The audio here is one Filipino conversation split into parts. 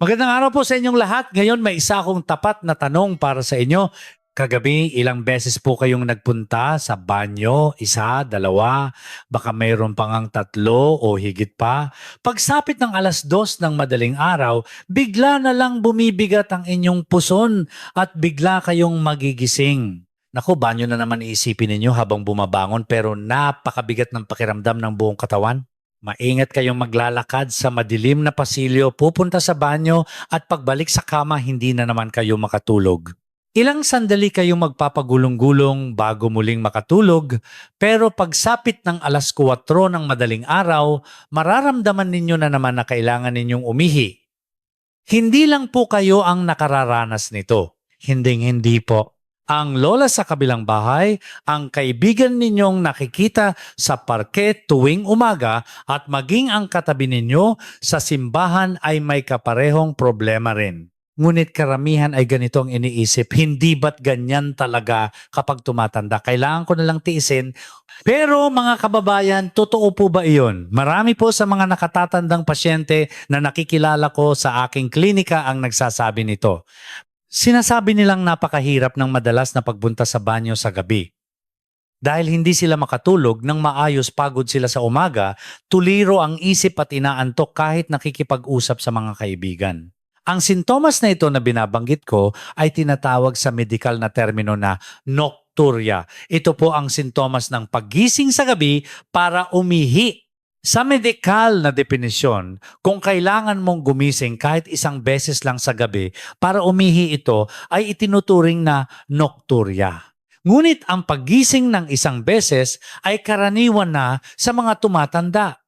Magandang araw po sa inyong lahat. Ngayon may isa akong tapat na tanong para sa inyo. Kagabi, ilang beses po kayong nagpunta sa banyo? Isa, dalawa, baka mayroon pang ang tatlo o higit pa. Pagsapit ng 2:00 ng madaling araw, bigla na lang bumibigat ang inyong puson at bigla kayong magigising. Naku, banyo na naman iisipin ninyo habang bumabangon pero napakabigat ng pakiramdam ng buong katawan. Maingat kayong maglalakad sa madilim na pasilyo, pupunta sa banyo at pagbalik sa kama hindi na naman kayo makatulog. Ilang sandali kayong magpapagulong-gulong bago muling makatulog, pero pagsapit ng 4:00 ng madaling araw, mararamdaman ninyo na naman na kailangan ninyong umihi. Hindi lang po kayo ang nakararanas nito. Hinding-hindi po. Ang lola sa kabilang bahay, ang kaibigan ninyong nakikita sa parke tuwing umaga at maging ang katabi ninyo sa simbahan ay may kaparehong problema rin. Ngunit karamihan ay ganito ang iniisip, hindi ba't ganyan talaga kapag tumatanda? Kailangan ko nalang tiisin. Pero mga kababayan, totoo po ba iyon? Marami po sa mga nakatatandang pasyente na nakikilala ko sa aking klinika ang nagsasabi nito. Sinasabi nilang napakahirap ng madalas na pagpunta sa banyo sa gabi. Dahil hindi sila makatulog nang maayos, pagod sila sa umaga, tuliro ang isip at inaantok kahit nakikipag-usap sa mga kaibigan. Ang sintomas na ito na binabanggit ko ay tinatawag sa medikal na termino na nocturia. Ito po ang sintomas ng paggising sa gabi para umihi. Sa medikal na definisyon, kung kailangan mong gumising kahit isang beses lang sa gabi para umihi, ito ay itinuturing na nocturia. Ngunit ang paggising ng isang beses ay karaniwan na sa mga tumatanda.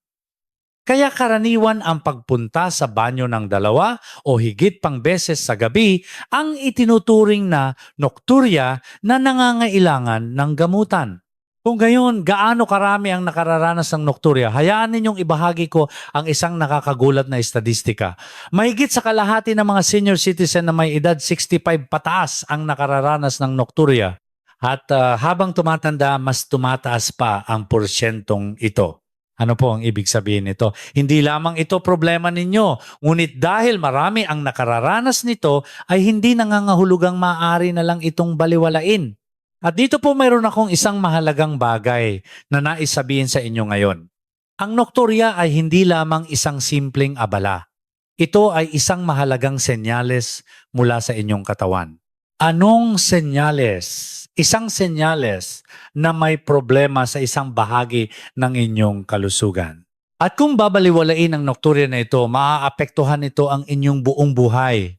Kaya karaniwan ang pagpunta sa banyo ng 2 o higit pang beses sa gabi ang itinuturing na nocturia na nangangailangan ng gamutan. Kung gayon, gaano karami ang nakararanas ng nocturia? Hayaan ninyong ibahagi ko ang isang nakakagulat na estadistika. Mahigit sa kalahati ng mga senior citizen na may edad 65 pataas ang nakararanas ng nocturia. At habang tumatanda, mas tumataas pa ang porsyentong ito. Ano po ang ibig sabihin nito? Hindi lamang ito problema ninyo, ngunit dahil marami ang nakararanas nito, ay hindi nangangahulugang maaari na lang itong baliwalain. At dito po mayroon akong isang mahalagang bagay na nais sabihin sa inyo ngayon. Ang nocturia ay hindi lamang isang simpleng abala. Ito ay isang mahalagang senyales mula sa inyong katawan. Anong senyales? Isang senyales na may problema sa isang bahagi ng inyong kalusugan. At kung babaliwalain ang nocturia na ito, maaapektuhan ito ang inyong buong buhay.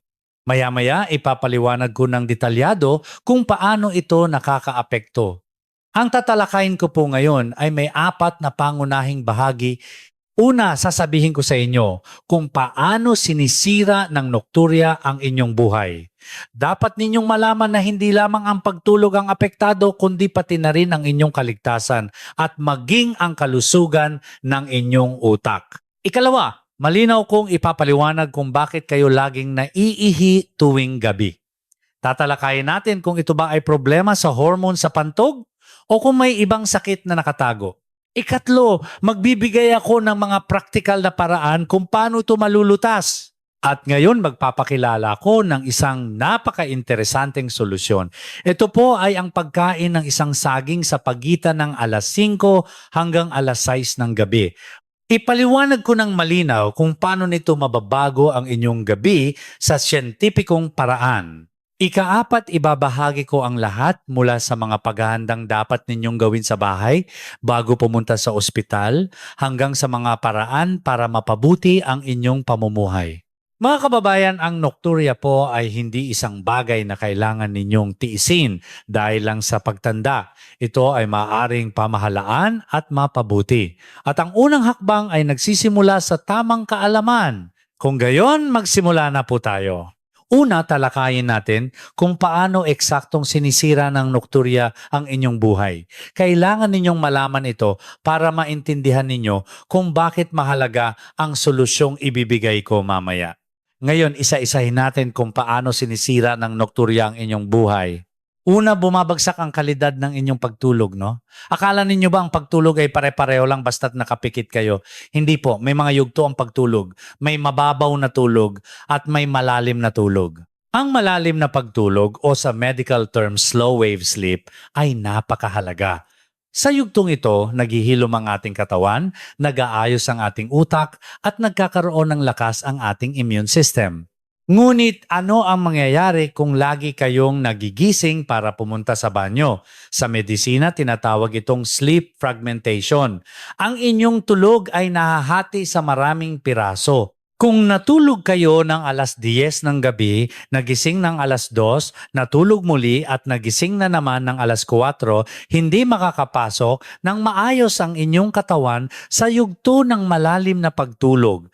Maya-maya, ipapaliwanag ko ng detalyado kung paano ito nakakaapekto. Ang tatalakayin ko po ngayon ay may 4 na pangunahing bahagi. Una, sasabihin ko sa inyo kung paano sinisira ng nocturia ang inyong buhay. Dapat ninyong malaman na hindi lamang ang pagtulog ang apektado, kundi pati na rin ang inyong kaligtasan at maging ang kalusugan ng inyong utak. Ikalawa, malinaw kong ipapaliwanag kung bakit kayo laging naiihi tuwing gabi. Tatalakayin natin kung ito ba ay problema sa hormone sa pantog o kung may ibang sakit na nakatago. Ikatlo, magbibigay ako ng mga praktikal na paraan kung paano ito malulutas. At ngayon magpapakilala ko ng isang napaka-interesanteng solusyon. Ito po ay ang pagkain ng isang saging sa pagitan ng 5:00 hanggang 6:00 ng gabi. Ipaliwanag ko ng malinaw kung paano nito mababago ang inyong gabi sa siyentipikong paraan. Ika-4, ibabahagi ko ang lahat mula sa mga paghahandang dapat ninyong gawin sa bahay bago pumunta sa ospital hanggang sa mga paraan para mapabuti ang inyong pamumuhay. Mga kababayan, ang nocturia po ay hindi isang bagay na kailangan ninyong tiisin dahil lang sa pagtanda. Ito ay maaaring pamahalaan at mapabuti. At ang unang hakbang ay nagsisimula sa tamang kaalaman. Kung gayon, magsimula na po tayo. Una, talakayin natin kung paano eksaktong sinisira ng nocturia ang inyong buhay. Kailangan ninyong malaman ito para maintindihan ninyo kung bakit mahalaga ang solusyong ibibigay ko mamaya. Ngayon, isa-isahin natin kung paano sinisira ng nocturia ang inyong buhay. Una, bumabagsak ang kalidad ng inyong pagtulog, no? Akala ninyo ba ang pagtulog ay pare-pareho lang basta't nakapikit kayo? Hindi po, may mga yugto ang pagtulog. May mababaw na tulog at may malalim na tulog. Ang malalim na pagtulog o sa medical term slow wave sleep ay napakahalaga. Sa yugtong ito, naghihilom ang ating katawan, nag-aayos ang ating utak at nagkakaroon ng lakas ang ating immune system. Ngunit ano ang mangyayari kung lagi kayong nagigising para pumunta sa banyo? Sa medisina, tinatawag itong sleep fragmentation. Ang inyong tulog ay nahahati sa maraming piraso. Kung natulog kayo ng alas 10 ng gabi, nagising ng alas 2, natulog muli at nagising na naman ng alas 4, hindi makakapasok ng maayos ang inyong katawan sa yugto ng malalim na pagtulog.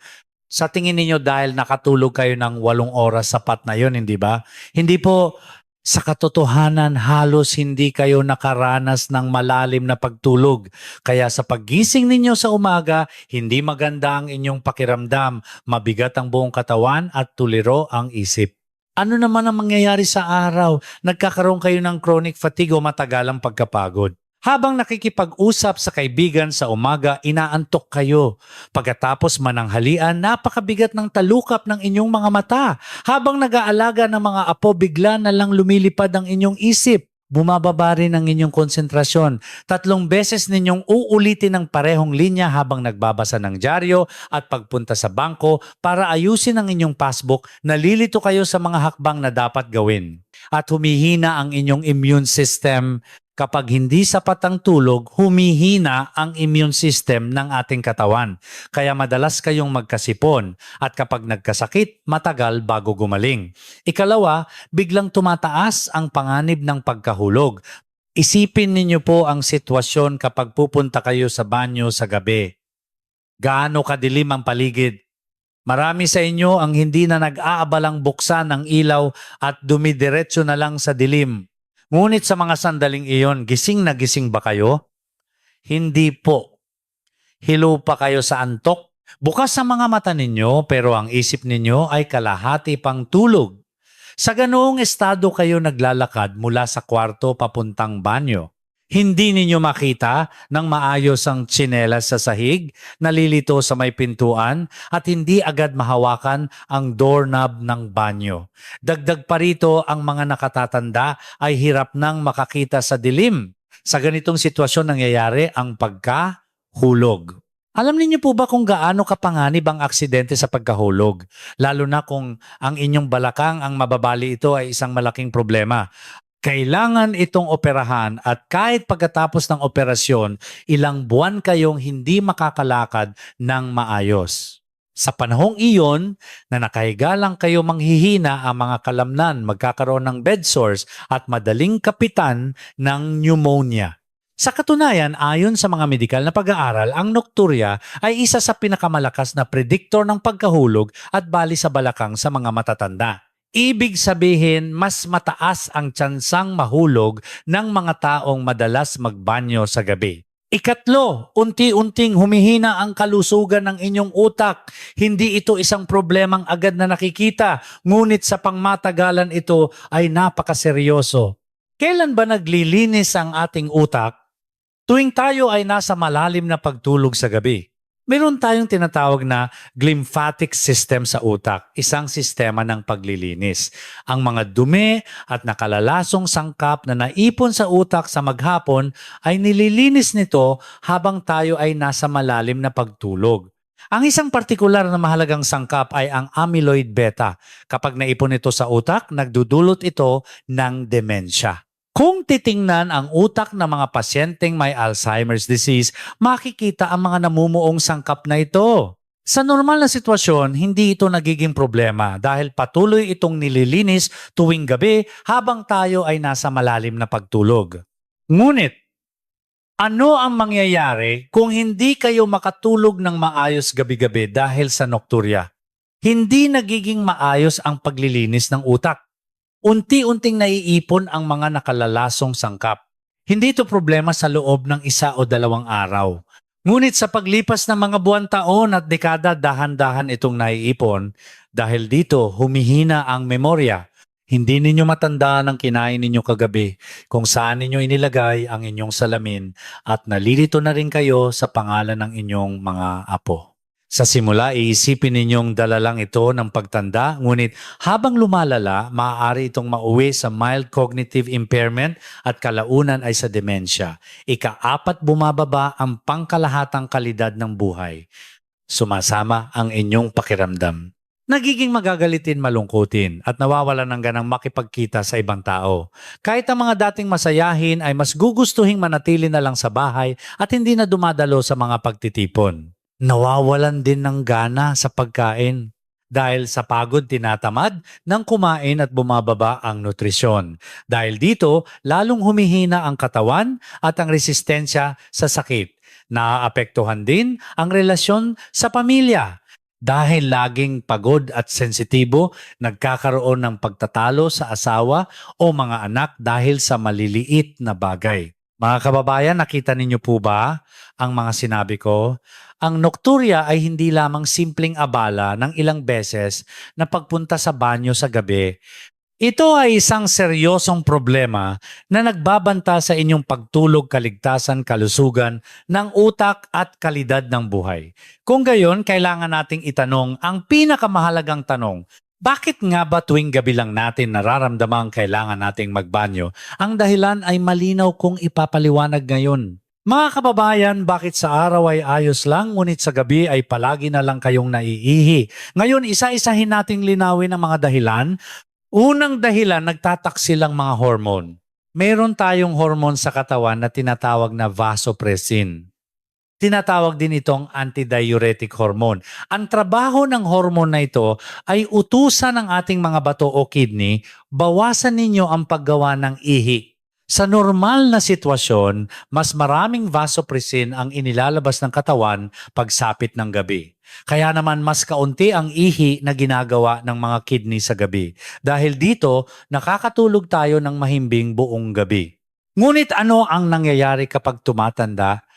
Sa tingin ninyo dahil nakatulog kayo ng 8 oras sapat na yun, hindi ba? Hindi po. Sa katotohanan, halos hindi kayo nakaranas ng malalim na pagtulog. Kaya sa paggising ninyo sa umaga, hindi maganda ang inyong pakiramdam, mabigat ang buong katawan at tuliro ang isip. Ano naman ang mangyayari sa araw? Nagkakaroon kayo ng chronic fatigue o matagalang pagkapagod. Habang nakikipag-usap sa kaibigan sa umaga, inaantok kayo. Pagkatapos mananghalian, napakabigat ng talukap ng inyong mga mata. Habang nag-aalaga ng mga apo, bigla na lang lumilipad ang inyong isip. Bumababa rin ang inyong konsentrasyon. 3 beses ninyong uulitin ang parehong linya habang nagbabasa ng dyaryo at pagpunta sa bangko para ayusin ang inyong passbook, nalilito kayo sa mga hakbang na dapat gawin. At humihina ang inyong immune system. Kapag hindi sapat ang tulog, humihina ang immune system ng ating katawan. Kaya madalas kayong magkasipon at kapag nagkasakit, matagal bago gumaling. Ikalawa, biglang tumataas ang panganib ng pagkahulog. Isipin ninyo po ang sitwasyon kapag pupunta kayo sa banyo sa gabi. Gaano kadilim ang paligid? Marami sa inyo ang hindi na nag-aabalang buksan ang ilaw at dumidiretso na lang sa dilim. Ngunit sa mga sandaling iyon, gising na gising ba kayo? Hindi po. Hilo pa kayo sa antok? Bukas sa mga mata ninyo pero ang isip ninyo ay kalahati pang tulog. Sa ganoong estado kayo naglalakad mula sa kwarto papuntang banyo. Hindi ninyo makita ng maayos ang tsinelas sa sahig, nalilito sa may pintuan at hindi agad mahawakan ang doorknob ng banyo. Dagdag pa rito ang mga nakatatanda ay hirap nang makakita sa dilim. Sa ganitong sitwasyon nangyayari ang pagkahulog. Alam niyo po ba kung gaano kapanganib ang aksidente sa pagkahulog? Lalo na kung ang inyong balakang ang mababali ito ay isang malaking problema. Kailangan itong operahan at kahit pagkatapos ng operasyon, ilang buwan kayong hindi makakalakad ng maayos. Sa panahong iyon na nakahiga lang kayo manghihina ang mga kalamnan, magkakaroon ng bed sores at madaling kapitan ng pneumonia. Sa katunayan, ayon sa mga medikal na pag-aaral, ang nocturia ay isa sa pinakamalakas na predictor ng pagkahulog at bali sa balakang sa mga matatanda. Ibig sabihin, mas mataas ang tsansang mahulog ng mga taong madalas magbanyo sa gabi. Ikatlo, unti-unting humihina ang kalusugan ng inyong utak. Hindi ito isang problemang agad na nakikita, ngunit sa pangmatagalan ito ay napakaseryoso. Kailan ba naglilinis ang ating utak? Tuwing tayo ay nasa malalim na pagtulog sa gabi. Meron tayong tinatawag na glymphatic system sa utak, isang sistema ng paglilinis. Ang mga dumi at nakalalasong sangkap na naipon sa utak sa maghapon ay nililinis nito habang tayo ay nasa malalim na pagtulog. Ang isang partikular na mahalagang sangkap ay ang amyloid beta. Kapag naipon ito sa utak, nagdudulot ito ng demensya. Kung titingnan ang utak ng mga pasyenteng may Alzheimer's disease, makikita ang mga namumuong sangkap na ito. Sa normal na sitwasyon, hindi ito nagiging problema dahil patuloy itong nililinis tuwing gabi habang tayo ay nasa malalim na pagtulog. Ngunit, ano ang mangyayari kung hindi kayo makatulog ng maayos gabi-gabi dahil sa nocturia? Hindi nagiging maayos ang paglilinis ng utak. Unti-unting naiipon ang mga nakalalasong sangkap. Hindi ito problema sa loob ng 1 o 2 araw. Ngunit sa paglipas ng mga buwan, taon at dekada, dahan-dahan itong naiipon. Dahil dito, humihina ang memorya. Hindi ninyo matandaan ang kinain ninyo kagabi, kung saan ninyo inilagay ang inyong salamin, at nalilito na rin kayo sa pangalan ng inyong mga apo. Sa simula, iisipin ninyong dala lang ito ng pagtanda, ngunit habang lumalala, maaari itong mauwi sa mild cognitive impairment at kalaunan ay sa demensya. Ika-4, bumababa ang pangkalahatang kalidad ng buhay. Sumasama ang inyong pakiramdam. Nagiging magagalitin, malungkutin, at nawawalan ng ganang makipagkita sa ibang tao. Kahit ang mga dating masayahin ay mas gugustuhing manatili na lang sa bahay at hindi na dumadalo sa mga pagtitipon. Nawawalan din ng gana sa pagkain. Dahil sa pagod, tinatamad ng kumain at bumababa ang nutrisyon. Dahil dito, lalong humihina ang katawan at ang resistensya sa sakit. Naaapektuhan din ang relasyon sa pamilya. Dahil laging pagod at sensitibo, nagkakaroon ng pagtatalo sa asawa o mga anak dahil sa maliliit na bagay. Mga kababayan, nakita ninyo po ba ang mga sinabi ko? Ang nocturia ay hindi lamang simpleng abala ng ilang beses na pagpunta sa banyo sa gabi. Ito ay isang seryosong problema na nagbabanta sa inyong pagtulog, kaligtasan, kalusugan ng utak at kalidad ng buhay. Kung gayon, kailangan nating itanong ang pinakamahalagang tanong: bakit nga ba tuwing gabi lang natin nararamdamang kailangan nating magbanyo? Ang dahilan ay malinaw kong ipapaliwanag ngayon. Mga kababayan, bakit sa araw ay ayos lang, ngunit sa gabi ay palagi na lang kayong naiihi? Ngayon, isa-isahin nating linawin ang mga dahilan. Unang dahilan, nagtataksil ang mga hormone. Meron tayong hormone sa katawan na tinatawag na vasopressin. Tinatawag din itong antidiuretic hormone. Ang trabaho ng hormone na ito ay utusan ng ating mga bato o kidney, bawasan ninyo ang paggawa ng ihi. Sa normal na sitwasyon, mas maraming vasopressin ang inilalabas ng katawan pagsapit ng gabi. Kaya naman mas kaunti ang ihi na ginagawa ng mga kidney sa gabi. Dahil dito, nakakatulog tayo ng mahimbing buong gabi. Ngunit ano ang nangyayari kapag tumatanda?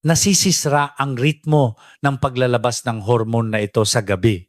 Nasisisra ang ritmo ng paglalabas ng hormone na ito sa gabi.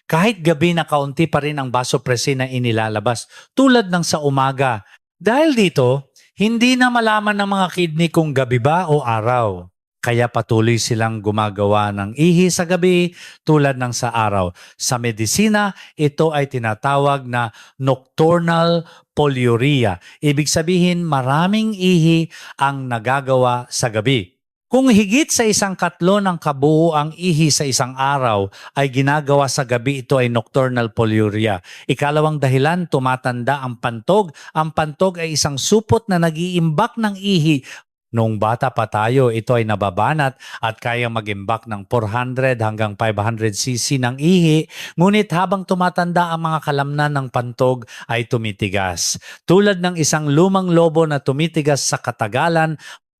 Kahit gabi na kaunti pa rin ang vasopressin na inilalabas, tulad ng sa umaga. Dahil dito, hindi na malaman ng mga kidney kung gabi ba o araw. Kaya patuloy silang gumagawa ng ihi sa gabi tulad ng sa araw. Sa medisina, ito ay tinatawag na nocturnal polyuria. Ibig sabihin, maraming ihi ang nagagawa sa gabi. Kung higit sa 1/4 ng kabuuang ihi sa isang araw ay ginagawa sa gabi, ito ay nocturnal polyuria. Ikalawang dahilan, tumatanda ang pantog. Ang pantog ay isang supot na nag-iimbak ng ihi. Noong bata pa tayo, ito ay nababanat at kaya mag-imbak ng 400 hanggang 500 cc ng ihi. Ngunit habang tumatanda, ang mga kalamnan ng pantog ay tumitigas. Tulad ng isang lumang lobo na tumitigas sa katagalan,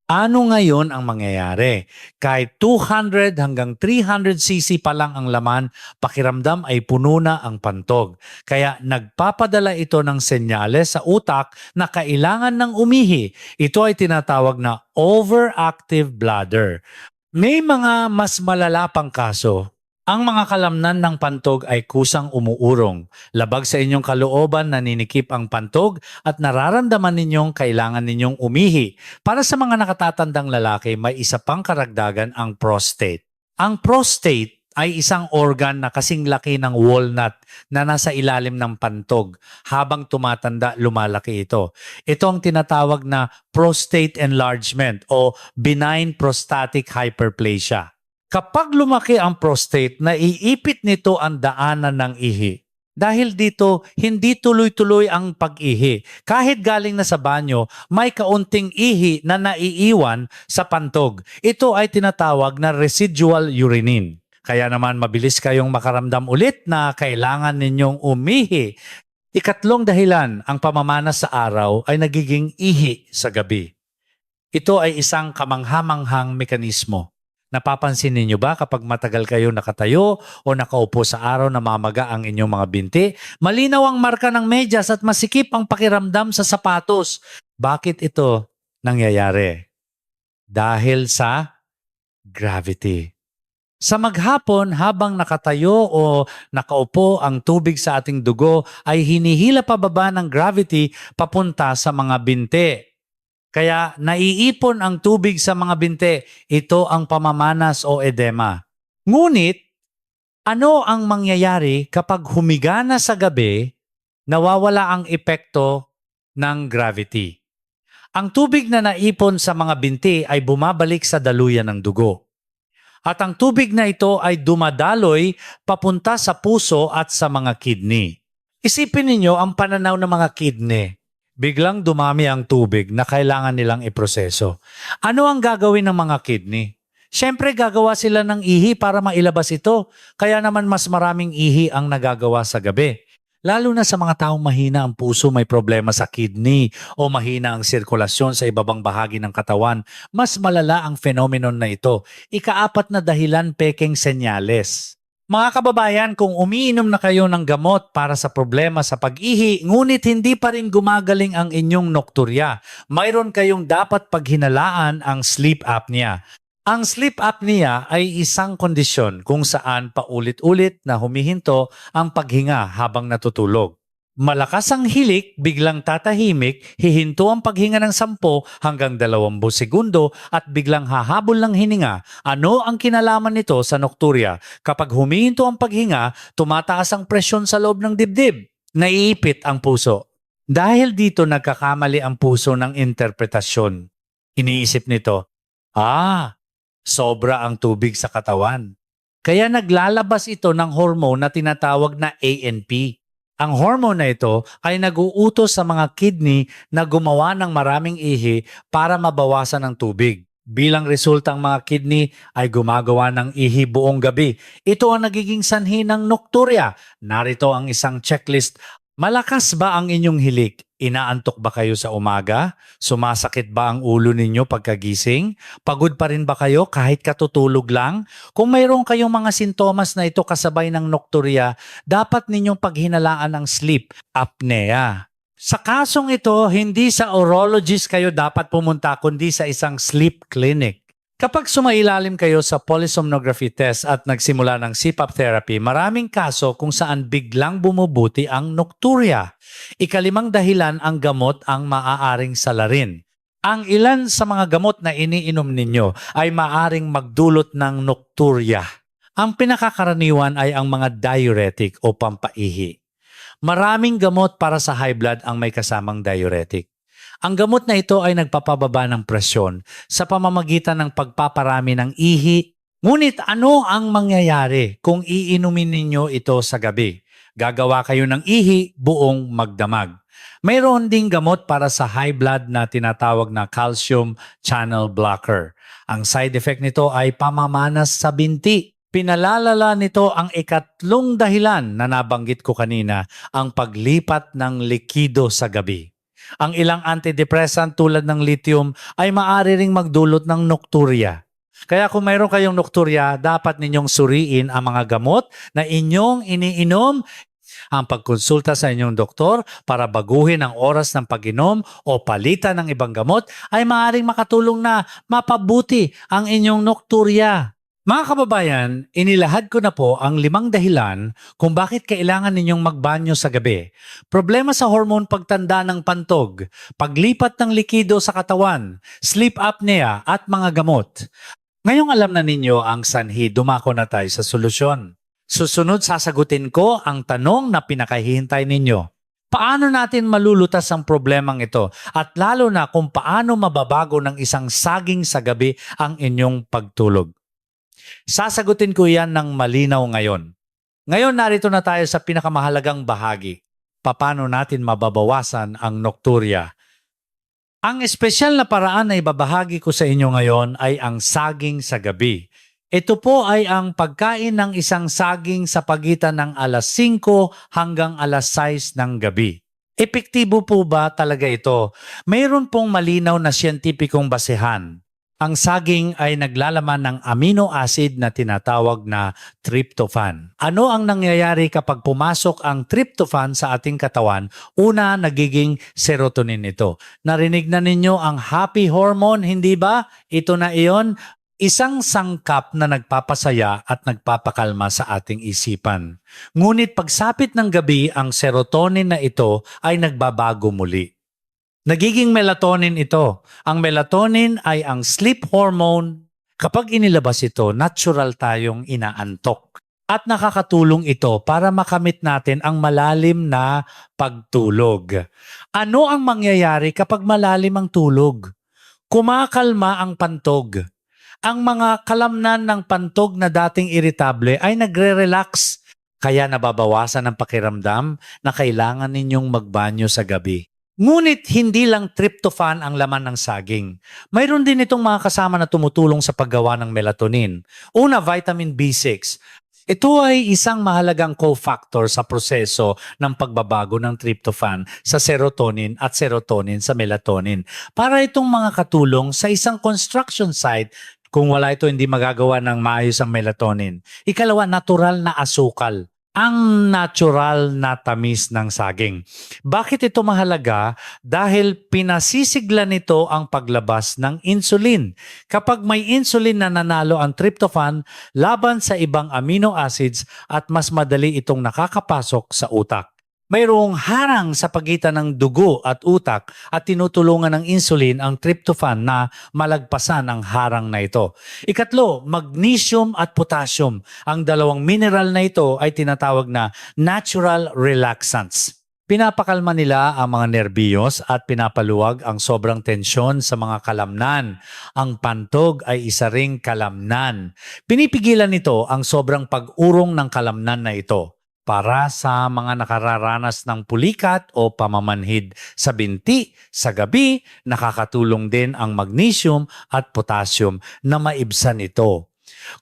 ano ngayon ang mangyayari? Kahit 200 hanggang 300 cc pa lang ang laman, pakiramdam ay puno na ang pantog. Kaya nagpapadala ito ng senyales sa utak na kailangan ng umihi. Ito ay tinatawag na overactive bladder. May mga mas malala pang kaso. Ang mga kalamnan ng pantog ay kusang umuurong. Labag sa inyong kalooban, naninikip ang pantog at nararamdaman ninyong kailangan ninyong umihi. Para sa mga nakatatandang lalaki, may isa pang karagdagan, ang prostate. Ang prostate ay isang organ na kasing laki ng walnut na nasa ilalim ng pantog. Habang tumatanda, lumalaki ito. Ito ang tinatawag na prostate enlargement o benign prostatic hyperplasia. Kapag lumaki ang prostate, naiipit nito ang daanan ng ihi. Dahil dito, hindi tuloy-tuloy ang pag-ihi. Kahit galing na sa banyo, may kaunting ihi na naiiwan sa pantog. Ito ay tinatawag na residual urinin. Kaya naman mabilis kayong makaramdam ulit na kailangan ninyong umihi. Ikatlong dahilan, ang pamamana sa araw ay nagiging ihi sa gabi. Ito ay isang kamangha-manghang mekanismo. Napapansin ninyo ba kapag matagal kayo nakatayo o nakaupo sa araw, namamaga ang inyong mga binti? Malinaw ang marka ng medyas at masikip ang pakiramdam sa sapatos. Bakit ito nangyayari? Dahil sa gravity. Sa maghapon, habang nakatayo o nakaupo ang tubig sa ating dugo, ay hinihila pababa ng gravity papunta sa mga binti. Kaya naiipon ang tubig sa mga binti. Ito ang pamamanas o edema. Ngunit, ano ang mangyayari kapag humiga na sa gabi, nawawala ang epekto ng gravity? Ang tubig na naipon sa mga binti ay bumabalik sa daluyan ng dugo. At ang tubig na ito ay dumadaloy papunta sa puso at sa mga kidney. Isipin ninyo ang pananaw ng mga kidney. Biglang dumami ang tubig na kailangan nilang iproseso. Ano ang gagawin ng mga kidney? Siyempre gagawa sila ng ihi para mailabas ito. Kaya naman mas maraming ihi ang nagagawa sa gabi. Lalo na sa mga taong mahina ang puso, may problema sa kidney o mahina ang sirkulasyon sa ibabang bahagi ng katawan, mas malala ang phenomenon na ito. Ikaapat na dahilan, pekeng senyales. Mga kababayan, kung umiinom na kayo ng gamot para sa problema sa pag-ihi, ngunit hindi pa rin gumagaling ang inyong nokturya, mayroon kayong dapat paghinalaan ang sleep apnea. Ang sleep apnea ay isang kondisyon kung saan paulit-ulit na humihinto ang paghinga habang natutulog. Malakas ang hilik, biglang tatahimik, hihinto ang paghinga ng 10 hanggang 20 segundo at biglang hahabol ng hininga. Ano ang kinalaman nito sa nokturya? Kapag humihinto ang paghinga, tumataas ang presyon sa loob ng dibdib. Naiipit ang puso. Dahil dito nagkakamali ang puso ng interpretasyon. Iniisip nito, sobra ang tubig sa katawan. Kaya naglalabas ito ng hormone na tinatawag na ANP. Ang hormone na ito ay nag-uutos sa mga kidney na gumawa ng maraming ihi para mabawasan ang tubig. Bilang resulta, ang mga kidney ay gumagawa ng ihi buong gabi. Ito ang nagiging sanhi ng nokturya. Narito ang isang checklist. Malakas ba ang inyong hilik? Inaantok ba kayo sa umaga? Sumasakit ba ang ulo ninyo pagkagising? Pagod pa rin ba kayo kahit katutulog lang? Kung mayroon kayong mga sintomas na ito kasabay ng nokturya, dapat ninyong paghinalaan ang sleep apnea. Sa kasong ito, hindi sa urologist kayo dapat pumunta kundi sa isang sleep clinic. Kapag sumailalim kayo sa polysomnography test at nagsimula ng CPAP therapy, maraming kaso kung saan biglang bumubuti ang nokturya. Ikalimang dahilan, ang gamot ang maaaring salarin. Ang ilan sa mga gamot na iniinom ninyo ay maaaring magdulot ng nokturya. Ang pinakakaraniwan ay ang mga diuretic o pampaihi. Maraming gamot para sa high blood ang may kasamang diuretic. Ang gamot na ito ay nagpapababa ng presyon sa pamamagitan ng pagpaparami ng ihi. Ngunit ano ang mangyayari kung iinumin ninyo ito sa gabi? Gagawa kayo ng ihi buong magdamag. Mayroon ding gamot para sa high blood na tinatawag na calcium channel blocker. Ang side effect nito ay pamamanas sa binti. Pinalalala nito ang ikatlong dahilan na nabanggit ko kanina, ang paglipat ng likido sa gabi. Ang ilang antidepressant tulad ng lithium ay maaari ring magdulot ng nokturya. Kaya kung mayroon kayong nokturya, dapat ninyong suriin ang mga gamot na inyong iniinom. Ang pagkonsulta sa inyong doktor para baguhin ang oras ng pag-inom o palitan ng ibang gamot ay maaaring makatulong na mapabuti ang inyong nokturya. Mga kababayan, inilahad ko na po ang 5 dahilan kung bakit kailangan ninyong magbanyo sa gabi. Problema sa hormone pagtanda ng pantog, paglipat ng likido sa katawan, sleep apnea at mga gamot. Ngayong alam na ninyo ang sanhi, dumako na tayo sa solusyon. Susunod, sasagutin ko ang tanong na pinakahihintay ninyo. Paano natin malulutas ang problemang ito? At lalo na kung paano mababago ng isang saging sa gabi ang inyong pagtulog. Sasagutin ko yan ng malinaw ngayon. Ngayon narito na tayo sa pinakamahalagang bahagi. Paano natin mababawasan ang nokturya? Ang espesyal na paraan na ibabahagi ko sa inyo ngayon ay ang saging sa gabi. Ito po ay ang pagkain ng isang saging sa pagitan ng alas 5 hanggang alas 6 ng gabi. Epektibo po ba talaga ito? Mayroon pong malinaw na siyentipikong basehan. Ang saging ay naglalaman ng amino acid na tinatawag na tryptophan. Ano ang nangyayari kapag pumasok ang tryptophan sa ating katawan? Una, nagiging serotonin ito. Narinig na ninyo ang happy hormone, hindi ba? Ito na iyon. Isang sangkap na nagpapasaya at nagpapakalma sa ating isipan. Ngunit pagsapit ng gabi, ang serotonin na ito ay nagbabago muli. Nagiging melatonin ito. Ang melatonin ay ang sleep hormone. Kapag inilabas ito, natural tayong inaantok. At nakakatulong ito para makamit natin ang malalim na pagtulog. Ano ang mangyayari kapag malalim ang tulog? Kumakalma ang pantog. Ang mga kalamnan ng pantog na dating iritable ay nagre-relax. Kaya nababawasan ang pakiramdam na kailangan ninyong magbanyo sa gabi. Ngunit hindi lang tryptophan ang laman ng saging. Mayroon din itong mga kasama na tumutulong sa paggawa ng melatonin. Una, vitamin B6. Ito ay isang mahalagang cofactor sa proseso ng pagbabago ng tryptophan sa serotonin at serotonin sa melatonin. Para itong mga katulong sa isang construction site. Kung wala ito, hindi magagawa ng maayos ang melatonin. Ikalawa, natural na asukal. Ang natural na tamis ng saging. Bakit ito mahalaga? Dahil pinasisigla nito ang paglabas ng insulin. Kapag may insulin na nanalo ang tryptophan laban sa ibang amino acids at mas madali itong nakakapasok sa utak. Mayroong harang sa pagitan ng dugo at utak at tinutulungan ng insulin ang tryptophan na malagpasan ang harang na ito. Ikatlo, magnesium at potassium. Ang dalawang mineral na ito ay tinatawag na natural relaxants. Pinapakalma nila ang mga nerbiyos at pinapaluwag ang sobrang tensyon sa mga kalamnan. Ang pantog ay isa ring kalamnan. Pinipigilan nito ang sobrang pag-urong ng kalamnan na ito. Para sa mga nakararanas ng pulikat o pamamanhid sa binti, sa gabi, nakakatulong din ang magnesium at potassium na maibsan ito.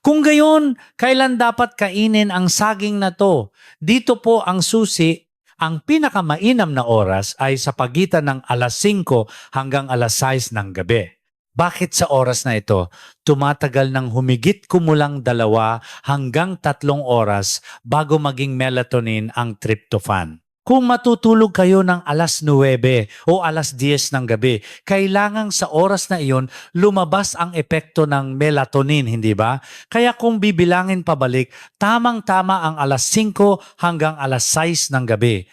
Kung gayon, kailan dapat kainin ang saging na to? Dito po ang susi. Ang pinakamainam na oras ay sa pagitan ng alas 5 hanggang alas 6 ng gabi. Bakit sa oras na ito? Tumatagal ng humigit kumulang 2 hanggang 3 oras bago maging melatonin ang tryptophan. Kung matutulog kayo ng alas 9 o alas 10 ng gabi, kailangang sa oras na iyon lumabas ang epekto ng melatonin, hindi ba? Kaya kung bibilangin pabalik, tamang-tama ang alas 5 hanggang alas 6 ng gabi.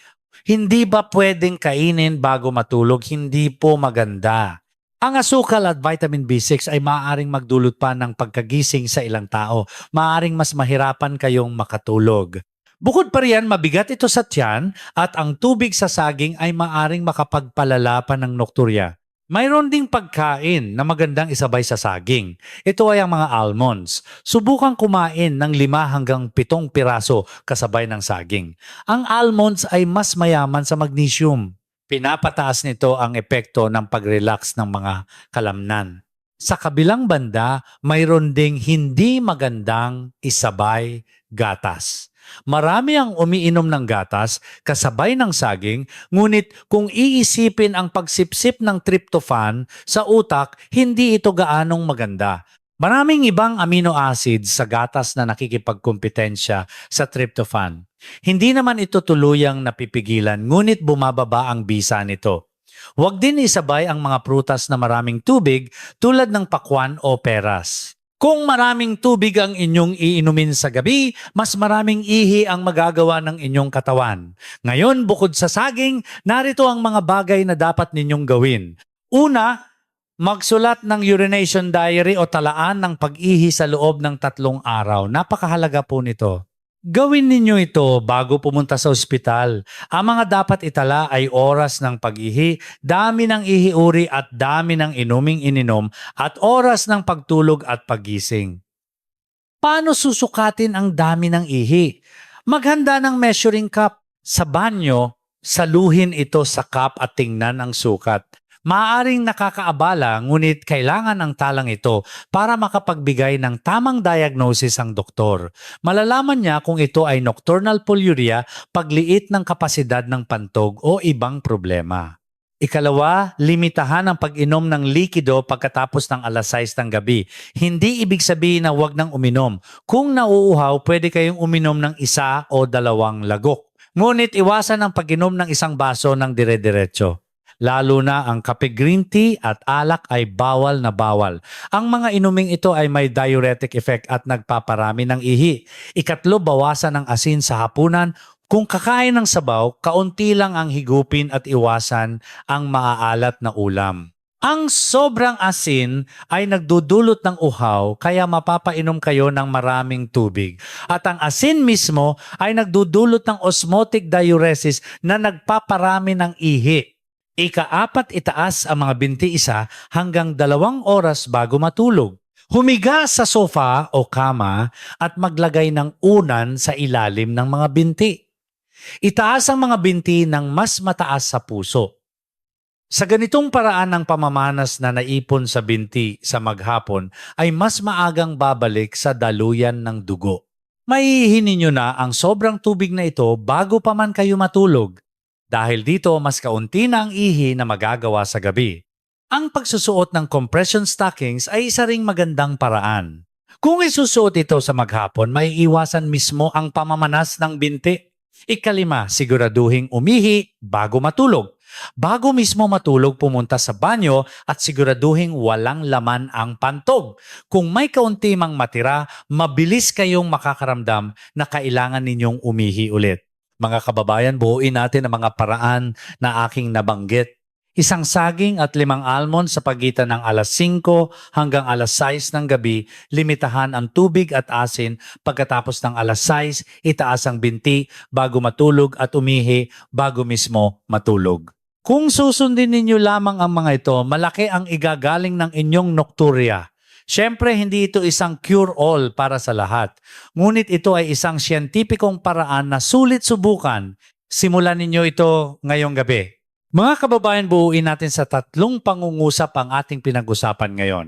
Hindi ba pwedeng kainin bago matulog? Hindi po maganda. Ang asukal at vitamin B6 ay maaaring magdulot pa ng pagkagising sa ilang tao. Maaaring mas mahirapan kayong makatulog. Bukod pa riyan, mabigat ito sa tiyan at ang tubig sa saging ay maaaring makapagpalala pa ng nokturya. Mayroon ding pagkain na magandang isabay sa saging. Ito ay ang mga almonds. Subukan kumain ng 5 hanggang 7 piraso kasabay ng saging. Ang almonds ay mas mayaman sa magnesium. Pinapataas nito ang epekto ng pag-relax ng mga kalamnan. Sa kabilang banda, mayroon ding hindi magandang isabay gatas. Marami ang umiinom ng gatas kasabay ng saging, ngunit kung iisipin ang pagsipsip ng tryptophan sa utak, hindi ito gaanong maganda. Maraming ibang amino acids sa gatas na nakikipagkompetensya sa tryptophan. Hindi naman ito tuluyang napipigilan, ngunit bumababa ang bisa nito. Huwag din isabay ang mga prutas na maraming tubig tulad ng pakwan o peras. Kung maraming tubig ang inyong iinumin sa gabi, mas maraming ihi ang magagawa ng inyong katawan. Ngayon, bukod sa saging, narito ang mga bagay na dapat ninyong gawin. Una, magsulat ng urination diary o talaan ng pag-ihi sa loob ng 3 araw. Napakahalaga po nito. Gawin ninyo ito bago pumunta sa ospital. Ang mga dapat itala ay oras ng pag-ihi, dami ng ihi-uri at dami ng inuming ininom at oras ng pagtulog at paggising. Paano susukatin ang dami ng ihi? Maghanda ng measuring cup. Sa banyo, saluhin ito sa cup at tingnan ang sukat. Maaaring nakakaabala, ngunit kailangan ang talang ito para makapagbigay ng tamang diagnosis ang doktor. Malalaman niya kung ito ay nocturnal polyuria, pagliit ng kapasidad ng pantog o ibang problema. Ikalawa, limitahan ang pag-inom ng likido pagkatapos ng alas 6 ng gabi. Hindi ibig sabihin na huwag nang uminom. Kung nauuhaw, pwede kayong uminom ng 1 o 2 lagok. Ngunit iwasan ang pag-inom ng 1 baso ng dire-diretso. Lalo na ang kape, green tea at alak ay bawal na bawal. Ang mga inuming ito ay may diuretic effect at nagpaparami ng ihi. Ikatlo, bawasan ang asin sa hapunan. Kung kakain ng sabaw, kaunti lang ang higupin at iwasan ang maaalat na ulam. Ang sobrang asin ay nagdudulot ng uhaw kaya mapapainom kayo ng maraming tubig. At ang asin mismo ay nagdudulot ng osmotic diuresis na nagpaparami ng ihi. Ika-4, itaas ang mga binti 1 hanggang 2 oras bago matulog. Humiga sa sofa o kama at maglagay ng unan sa ilalim ng mga binti. Itaas ang mga binti ng mas mataas sa puso. Sa ganitong paraan ng pamamanas na naipon sa binti sa maghapon ay mas maagang babalik sa daluyan ng dugo. Maiihin ninyo na ang sobrang tubig na ito bago pa man kayo matulog. Dahil dito mas kaunti na ang ihi na magagawa sa gabi. Ang pagsusuot ng compression stockings ay isa ring magandang paraan. Kung isusuot ito sa maghapon, may iwasan mismo ang pamamanas ng binti. Ika-5, siguraduhing umihi bago matulog. Bago mismo matulog, pumunta sa banyo at siguraduhing walang laman ang pantog. Kung may kaunti mang matira, mabilis kayong makakaramdam na kailangan ninyong umihi ulit. Mga kababayan, buuin natin ang mga paraan na aking nabanggit. 1 saging at 5 almond sa pagitan ng alas 5 hanggang alas 6 ng gabi, limitahan ang tubig at asin. Pagkatapos ng alas 6, itaas ang binti bago matulog at umihi bago mismo matulog. Kung susundin ninyo lamang ang mga ito, malaki ang igagaling ng inyong nocturia. Siyempre, hindi ito isang cure-all para sa lahat. Ngunit ito ay isang siyentipikong paraan na sulit subukan. Simulan ninyo ito ngayong gabi. Mga kababayan, buuin natin sa 3 pangungusap ang ating pinag-usapan ngayon.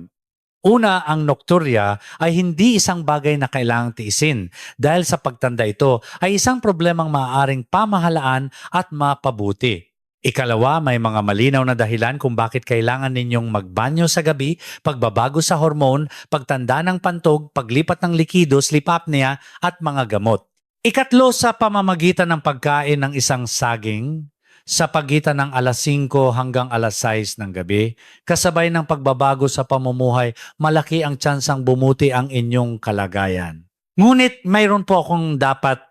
Una, ang nocturia ay hindi isang bagay na kailangang tiisin dahil sa pagtanda ito ay isang problemang maaaring pamahalaan at mapabuti. Ikalawa, may mga malinaw na dahilan kung bakit kailangan ninyong magbanyo sa gabi, pagbabago sa hormone, pagtanda ng pantog, paglipat ng likido, sleep apnea at mga gamot. Ikatlo, sa pamamagitan ng pagkain ng isang saging sa pagitan ng alas 5 hanggang alas 6 ng gabi, kasabay ng pagbabago sa pamumuhay, malaki ang tsansang bumuti ang inyong kalagayan. Ngunit mayroon po akong dapat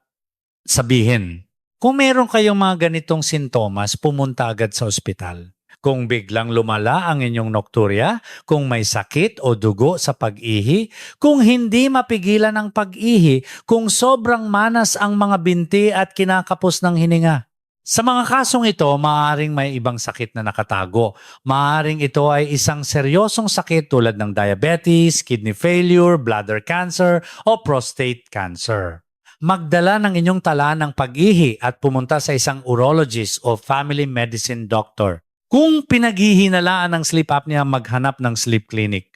sabihin. Kung meron kayong mga ganitong sintomas, pumunta agad sa ospital. Kung biglang lumala ang inyong nocturia, kung may sakit o dugo sa pag-ihi, kung hindi mapigilan ang pag-ihi, kung sobrang manas ang mga binti at kinakapos ng hininga. Sa mga kasong ito, maaaring may ibang sakit na nakatago. Maaaring ito ay isang seryosong sakit tulad ng diabetes, kidney failure, bladder cancer o prostate cancer. Magdala ng inyong tala ng pag-ihi at pumunta sa isang urologist o family medicine doctor. Kung pinaghihinalaan ng sleep apnea, maghanap ng sleep clinic.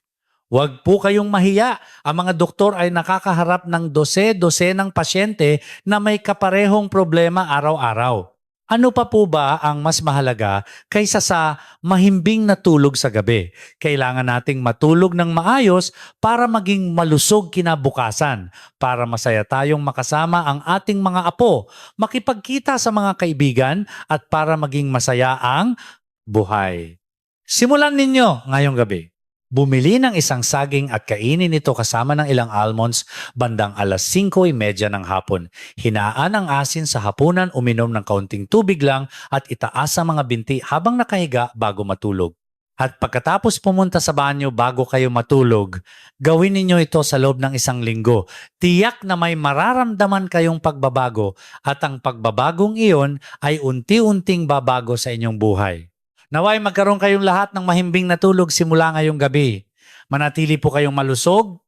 Huwag po kayong mahiya. Ang mga doktor ay nakakaharap ng dose-dosenang pasyente na may kaparehong problema araw-araw. Ano pa po ba ang mas mahalaga kaysa sa mahimbing na tulog sa gabi? Kailangan nating matulog ng maayos para maging malusog kinabukasan, para masaya tayong makasama ang ating mga apo, makipagkita sa mga kaibigan at para maging masaya ang buhay. Simulan ninyo ngayong gabi. Bumili ng isang saging at kainin ito kasama ng ilang almonds bandang alas 5:30 ng hapon. Hinaan ang asin sa hapunan, uminom ng kaunting tubig lang at itaas ang mga binti habang nakahiga bago matulog. At pagkatapos pumunta sa banyo bago kayo matulog, gawin ninyo ito sa loob ng 1 linggo. Tiyak na may mararamdaman kayong pagbabago at ang pagbabagong iyon ay unti-unting babago sa inyong buhay. Naway magkaroon kayong lahat ng mahimbing na tulog simula ngayong gabi. Manatili po kayong malusog,